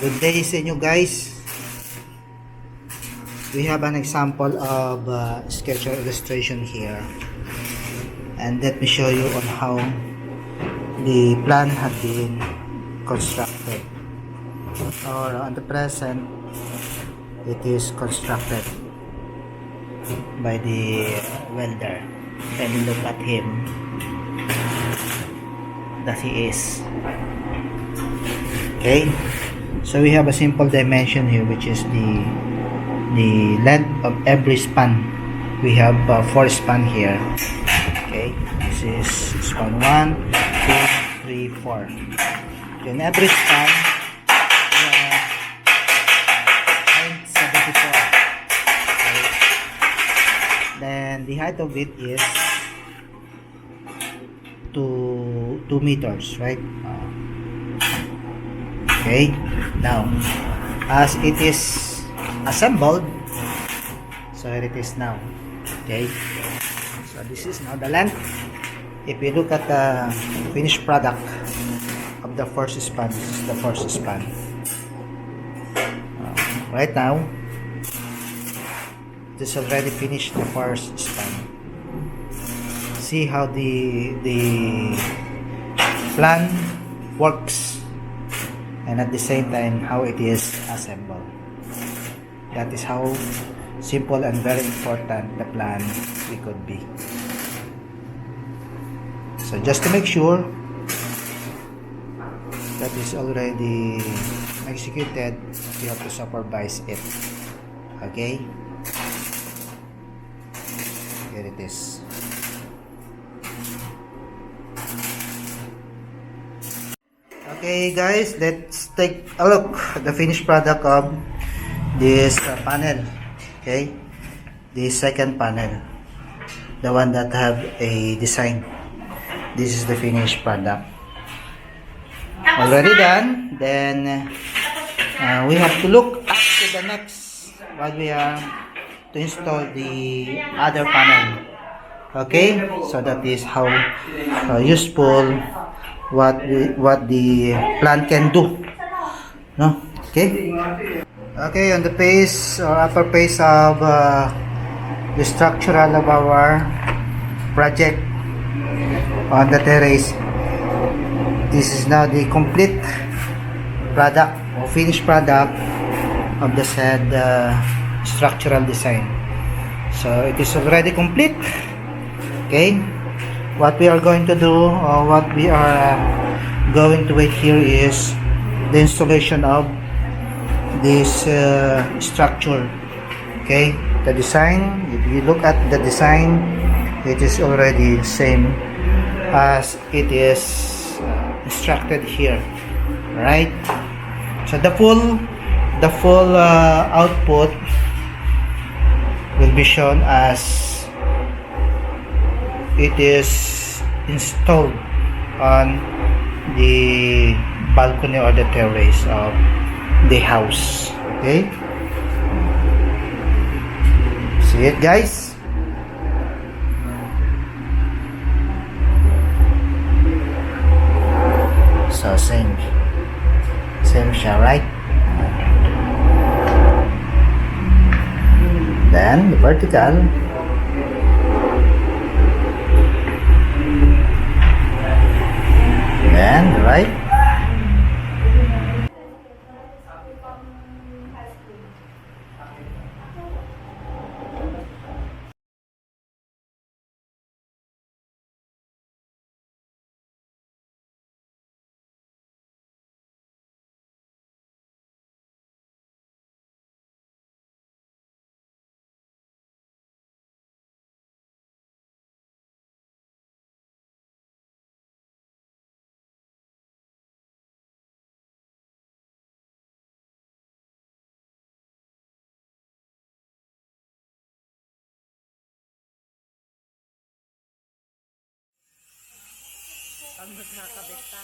Good day sa inyo guys. We have an example of sketch or illustration here, and let me show you on how the plan had been constructed, or on the present it is constructed by the welder. Let me look at him that he is. Okay, so we have a simple dimension here, which is the length of every span. We have 4 span here. Okay, this is span 1, 2, 3, 4. In every span we have 0.74. Okay. Then the height of it is 2 meters, right? Okay, now as it is assembled, so here it is now. Okay, so this is now the length. If you look at the finished product of the first span, this is the first span. Right now this already finished the first span. See how the plan works, and at the same time how it is assembled. That is how simple and very important the plan we could be. So just to make sure that is already executed, you have to supervise it. Okay, here it is. Okay guys, let's take a look at the finished product of this panel. Okay, the second panel, the one that have a design. This is the finished product, already done. Then we have to look up to the next, what we are to install the other panel. Okay, so that is how useful what the plan can do, no? Okay. Okay, on the face or upper face of the structural of our project on the terrace, this is now the complete product or finished product of the said structural design. So it is already complete. Okay, what we are going to do, or what we are going to wait here, is the installation of this structure. Okay, the design, if you look at the design, it is already same as it is instructed here, right? So the full output will be shown as it is installed on the balcony or the terrace of the house. Okay, see it guys. So same siya, right? Then the vertical, then the right. Pag magkakabit pa.